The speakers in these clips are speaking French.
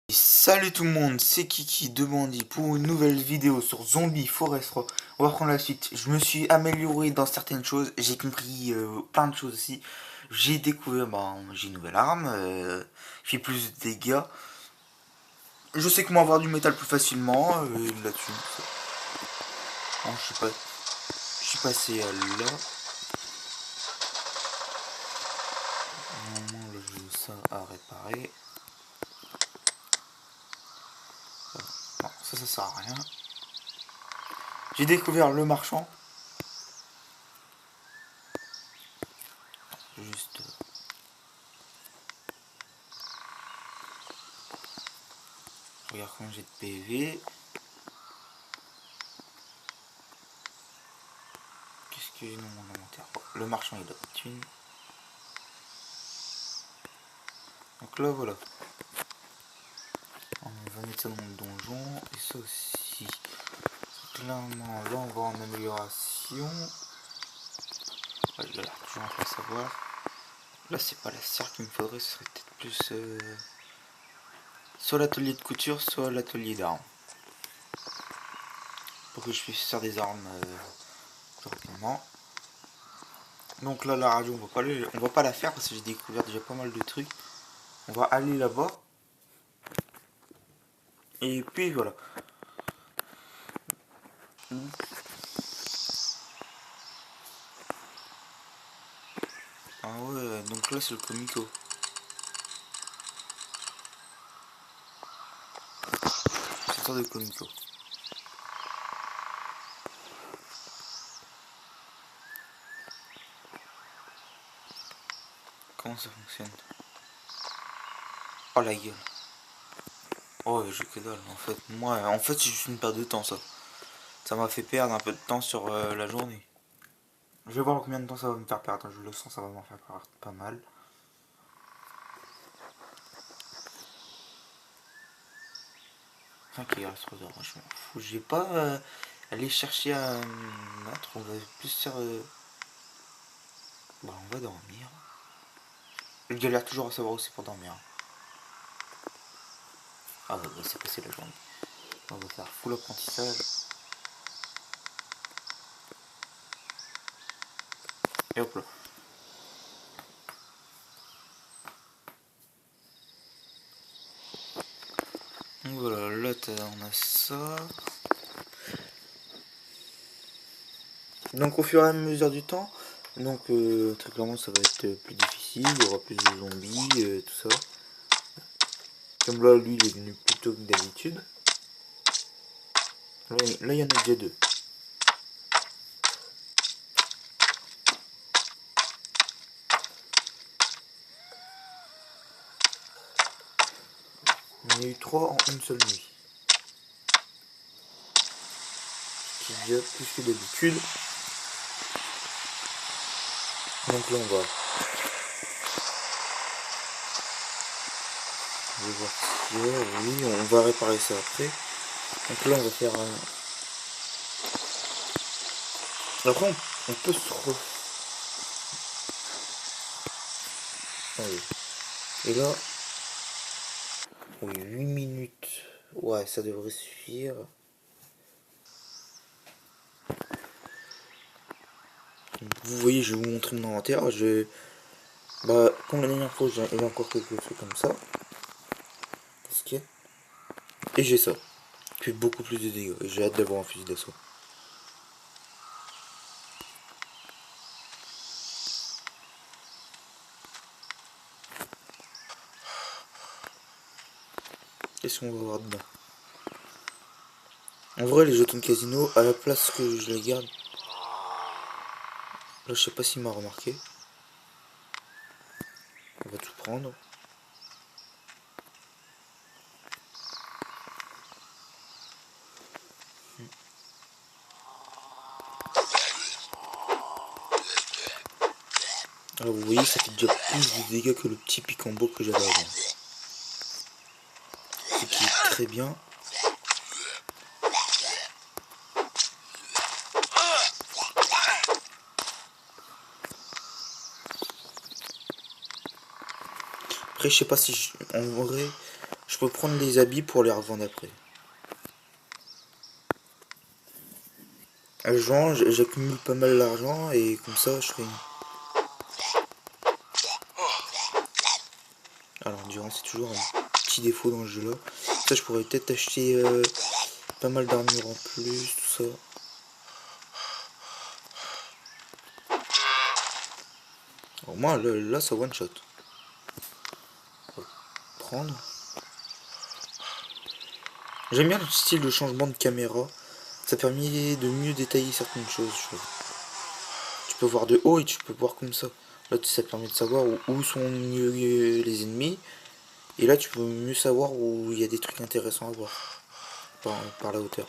Salut tout le monde, c'est Kiki de Bandit pour une nouvelle vidéo sur Zombie Forest 3. On va prendre la suite. Je me suis amélioré dans certaines choses, j'ai compris plein de choses aussi. J'ai découvert, j'ai une nouvelle arme, qui fait plus de dégâts. Je sais comment avoir du métal plus facilement là-dessus. Bon, je sais pas, je suis passé là. Normalement, là, j'ai ça à réparer. Non, ça sert à rien. J'ai découvert le marchand. Juste. Regarde combien j'ai de PV. Qu'est-ce que j'ai dans mon inventaire? Le marchand il a de thunes. Donc là voilà. On va mettre ça dans le donjon. Et ça aussi. Clairement là on va en amélioration. Ouais, il a l'air toujours en train de savoir. Là c'est pas la serre qu'il me faudrait, ce serait peut-être plus soit l'atelier de couture, soit l'atelier d'armes. Pour que je puisse faire des armes plus rapidement. Donc là la radio on va pas la faire parce que j'ai découvert déjà pas mal de trucs. On va aller là-bas. Et puis voilà. Ah ouais, donc là c'est le comico. C'est ça de comico. Comment ça fonctionne? Oh la gueule. Oh j'ai que dalle en fait. Moi en fait c'est juste une perte de temps ça. Ça m'a fait perdre un peu de temps sur la journée. Je vais voir combien de temps ça va me faire perdre. Je le sens, ça va m'en faire perdre pas mal. Ok, il reste 3 heures, je m'en fous. J'ai pas aller chercher à mettre. On va plus faire. Bah on va dormir. Je galère toujours à savoir où c'est pour dormir. Ah ouais, c'est passé la journée. On va faire full apprentissage. Et hop là. Donc voilà, là on a ça. Donc au fur et à mesure du temps, donc très clairement ça va être plus difficile, il y aura plus de zombies, tout ça. Comme là lui il est venu plus tôt que d'habitude. Là il y en a déjà deux. Il y en a eu 3 en une seule nuit. Ce qui est déjà plus que d'habitude. Donc là on va voir ce qu'il y a. Oui, on va réparer ça après. Donc là on va faire un... Après on peut se Allez. Et là... Oui, 8 minutes. Ouais, ça devrait suffire. Vous voyez, je vais vous montrer mon inventaire. Comme la dernière fois, j'ai encore quelques trucs comme ça. Qu'est-ce qu'il y a? Et j'ai ça. Qui fait beaucoup plus de dégâts. Et j'ai hâte d'avoir un fusil d'assaut. Qu'est-ce qu'on va voir dedans? En vrai, les jetons de casino, à la place que je les garde. Là, je sais pas s'il m'a remarqué. On va tout prendre. Alors vous voyez, ça fait déjà plus de dégâts que le petit picambo que j'avais avant. Ce qui est très bien. Après, je sais pas si en vrai, Je peux prendre les habits pour les revendre après. J'accumule pas mal d'argent et comme ça je ferai une... Alors l'endurance c'est toujours un petit défaut dans le jeu là. Ça je pourrais peut-être acheter pas mal d'armure en plus, tout ça. Au moins là ça one shot. Prendre. J'aime bien le style de changement de caméra. Ça permet de mieux détailler certaines choses, je trouve. Tu peux voir de haut et tu peux voir comme ça. Là ça permet de savoir où sont mieux les ennemis. Et là tu peux mieux savoir où il y a des trucs intéressants à voir. Par la hauteur.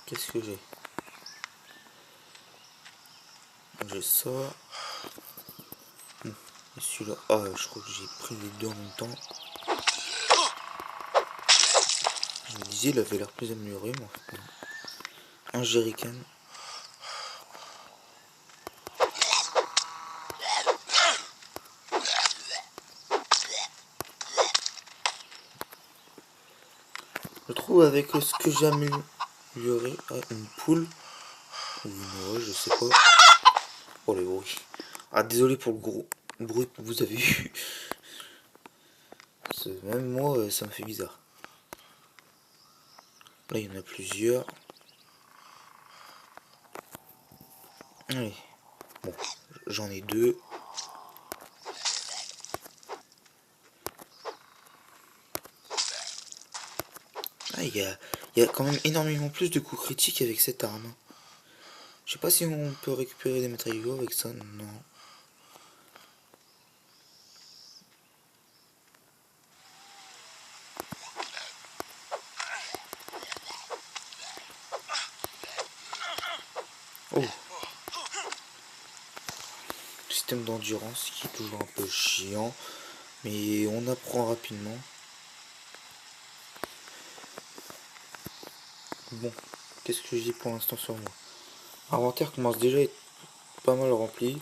Qu'est-ce que j'ai? J'ai ça. Et celui-là. Ah, je crois que j'ai pris les deux en même temps. Je me disais, il avait l'air plus amélioré, mais en fait, non. Un jerrycan. Je trouve avec ce que j'ai amélioré. Ah, une poule. Ou une oie, je sais pas. Oh les bruits. Ah, désolé pour le gros bruit que vous avez eu. Même moi, ça me fait bizarre. Là, il y en a plusieurs. Allez. Bon, j'en ai deux. Ah, il y a quand même énormément plus de coups critiques avec cette arme. Je sais pas si on peut récupérer des matériaux avec ça, non. Oh, système d'endurance qui est toujours un peu chiant, mais on apprend rapidement. Bon, qu'est-ce que j'ai pour l'instant sur moi? L'inventaire commence déjà à être pas mal rempli.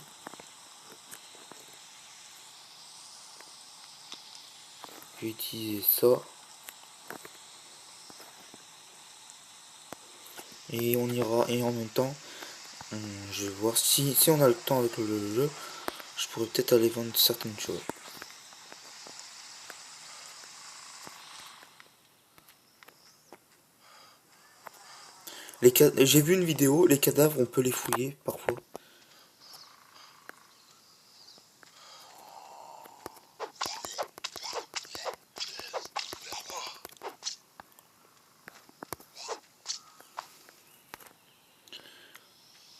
Je vais utiliser ça. Et on ira, et en même temps, je vais voir si on a le temps avec le jeu, je pourrais peut-être aller vendre certaines choses. J'ai vu une vidéo, les cadavres on peut les fouiller parfois.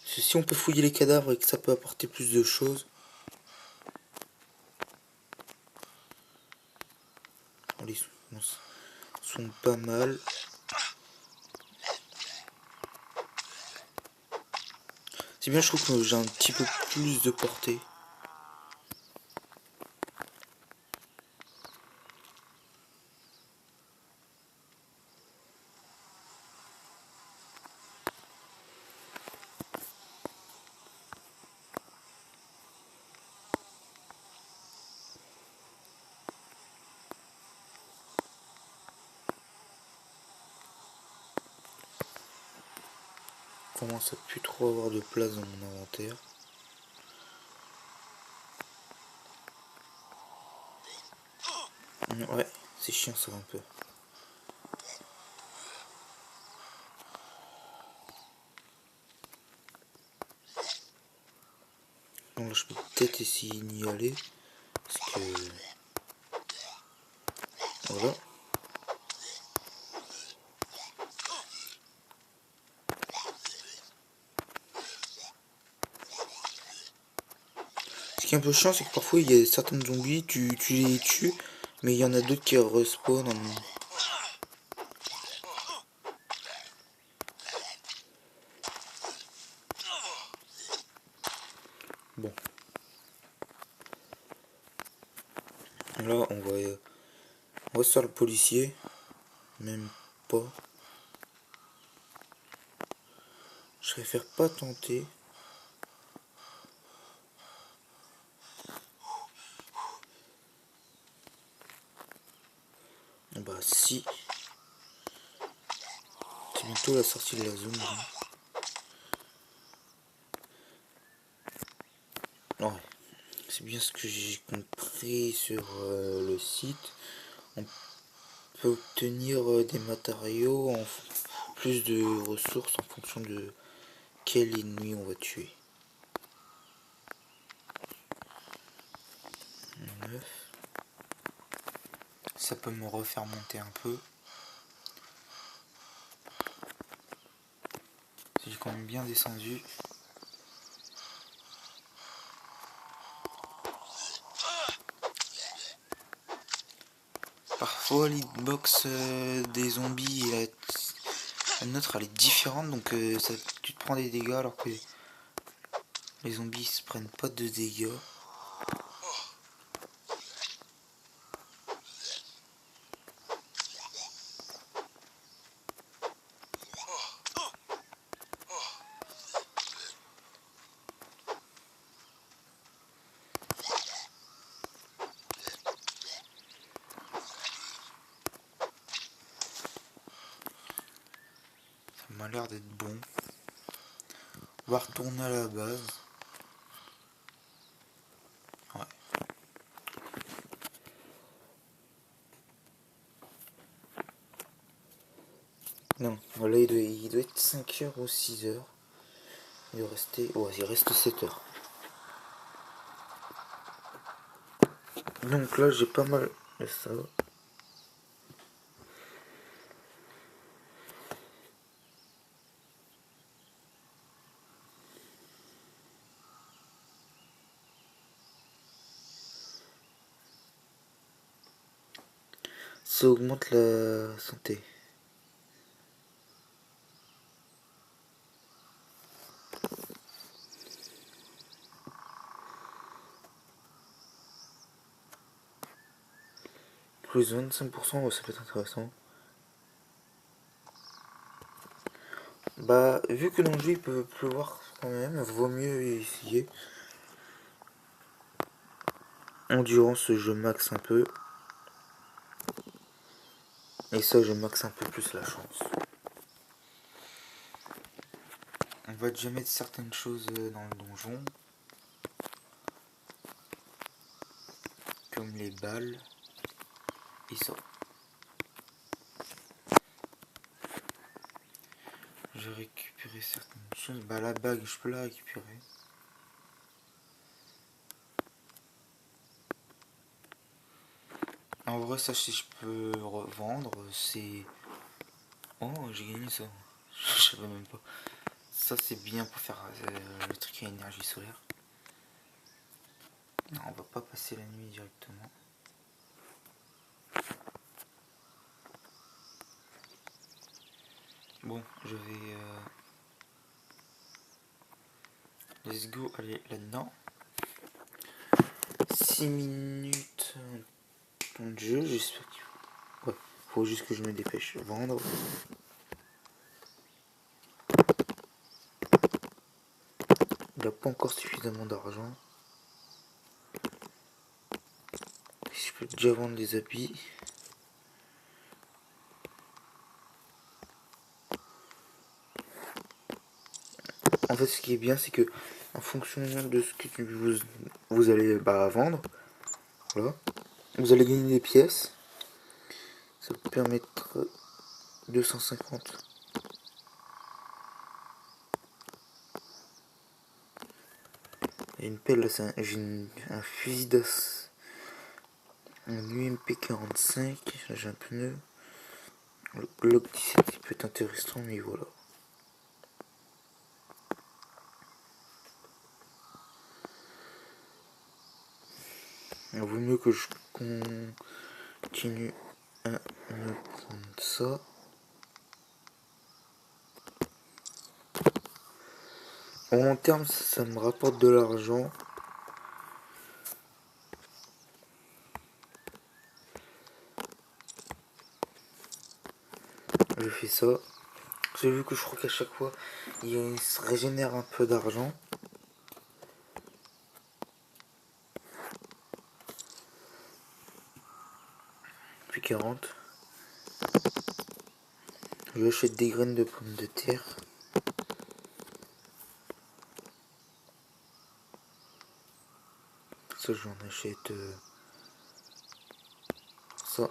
Si on peut fouiller les cadavres et que ça peut apporter plus de choses. Les sont pas mal. C'est bien, je trouve que j'ai un petit peu plus de portée. Je commence à plus trop avoir de place dans mon inventaire. Ouais, c'est chiant ça un peu. Donc là je peux peut-être essayer d'y aller. Parce que... Voilà. Ce qui est un peu chiant, c'est que parfois il y a certains zombies, tu les tues, mais il y en a d'autres qui respawnent. Bon. Là, on va se faire le policier. Même pas. Je préfère pas tenter. Bah si. C'est bientôt la sortie de la zone. Ouais. C'est bien ce que j'ai compris sur le site. On peut obtenir des matériaux en plus de ressources en fonction de quel ennemi on va tuer. 9. Ça peut me refaire monter un peu. J'ai quand même bien descendu. Parfois l'hitbox des zombies et la nôtre elle est différente, donc tu te prends des dégâts alors que les zombies se prennent pas de dégâts. Ça m'a l'air d'être bon. On va retourner à la base. Ouais. Non, là il doit être 5 heures ou 6 heures. Il doit rester. Ouais, il reste 7 heures. Donc là j'ai pas mal de ça. Ça augmente la santé. Plus 25%, ouais, ça peut être intéressant. Bah, vu que dans le jeu il peut pleuvoir quand même, vaut mieux essayer. Endurance, je max un peu. Et ça, je max un peu plus la chance. On va déjà mettre certaines choses dans le donjon. Comme les balles. Et ça. Je vais récupérer certaines choses. Bah, la bague, je peux la récupérer. En vrai, ça, si je peux revendre, c'est... Oh, j'ai gagné ça. Je savais même pas. Ça, c'est bien pour faire le truc à énergie solaire. Non, on va pas passer la nuit directement. Bon, je vais... Let's go, aller là-dedans. 6 minutes de jeu, j'espère qu'il faut... Ouais, faut juste que je me dépêche. Vendre. Il n'a pas encore suffisamment d'argent. Je peux déjà vendre des habits. En fait, ce qui est bien, c'est que en fonction de ce que vous allez vendre, voilà, vous allez gagner des pièces. Ça peut permettre 250. Et une pelle, j'ai un fusil d'assaut, un UMP 45, j'ai un pneu. Le Glock 17 il peut être intéressant, mais voilà. Il vaut mieux que je continue à me prendre ça. Au long terme, ça me rapporte de l'argent. Je fais ça. J'ai vu que je crois qu'à chaque fois, il se régénère un peu d'argent. Puis 40. J'achète des graines de pommes de terre. Ça, j'en achète ça.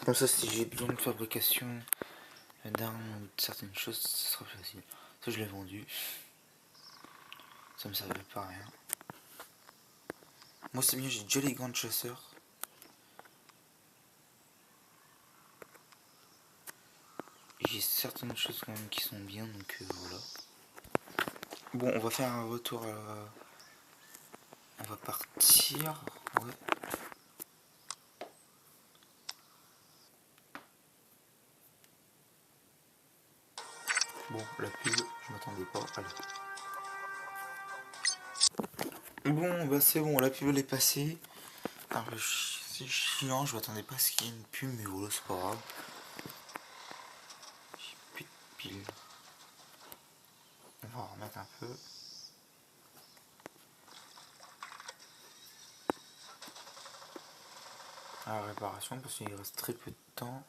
Comme ça, si j'ai besoin de fabrication d'armes ou de certaines choses, ce sera facile. Ça, je l'ai vendu. Ça me servait pas à rien. Moi, c'est bien, j'ai déjà les gants de chasseur. J'ai certaines choses quand même qui sont bien, donc voilà. Bon, on va faire un retour à la... On va partir. Ouais. Bon, la pub, je m'attendais pas. Allez. Bon, bah c'est bon, la pub elle est passée. C'est chiant, je m'attendais pas à ce qu'il y ait une pub, mais voilà, c'est pas grave. J'ai plus de piles. On va en remettre un peu. À la réparation, parce qu'il reste très peu de temps.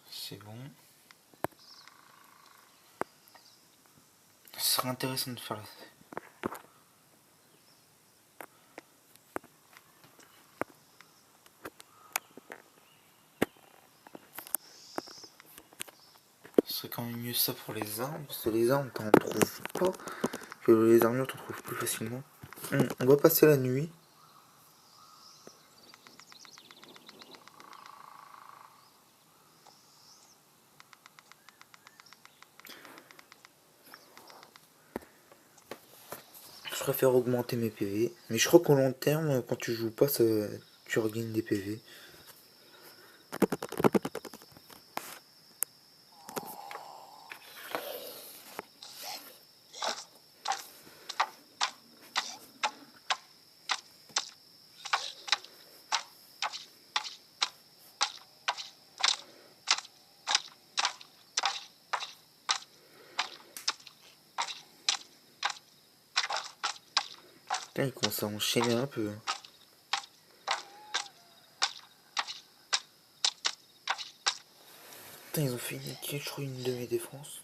C'est bon. Ce serait intéressant de faire la... Ce serait quand même mieux ça pour les armes, parce que les armes t'en trouves pas, que les armures t'en trouves plus facilement. On va passer la nuit. Je préfère augmenter mes PV, mais je crois qu'au long terme, quand tu joues pas, tu regagnes des PV. Putain, il commence à enchaîner un peu. Putain, ils ont fait niquer, je crois, une de mes défenses.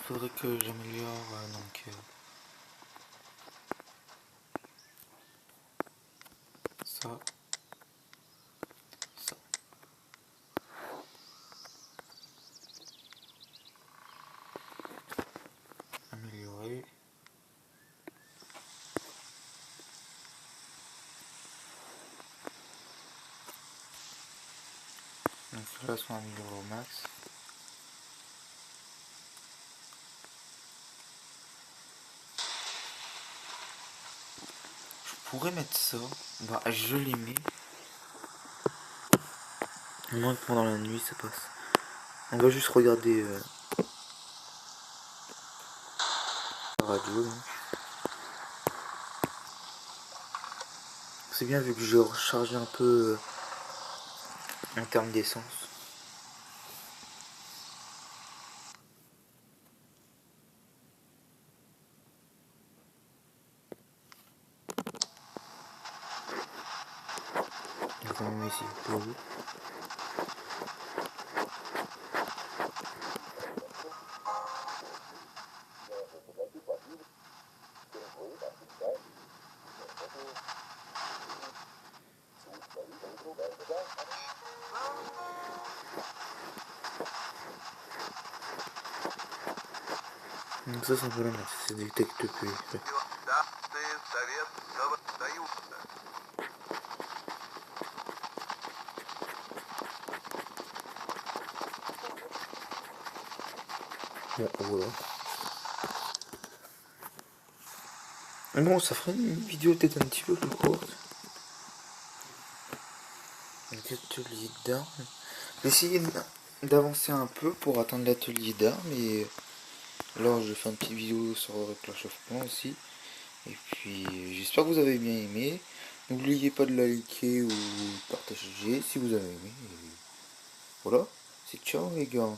Faudrait que j'améliore donc ça, ça. Améliorer. Donc là, sont améliorés au max. Je pourrais mettre ça. Bah, je les mets. Au moins que pendant la nuit, ça passe. On va juste regarder la radio. Donc. C'est bien vu que j'ai rechargé un peu en termes d'essence. Donc on met ici pour vous. Donc ça, c'est un peu la merde, c'est détecte plus. Ouais. Bon, voilà. Bon, ça ferait une vidéo peut-être un petit peu plus courte. L'atelier d'armes. J'ai essayé d'avancer un peu pour atteindre l'atelier d'armes et alors je fais une petite vidéo sur Clash of Clans aussi. Et puis j'espère que vous avez bien aimé. N'oubliez pas de liker ou de partager si vous avez aimé. Et voilà, c'est ciao les gars.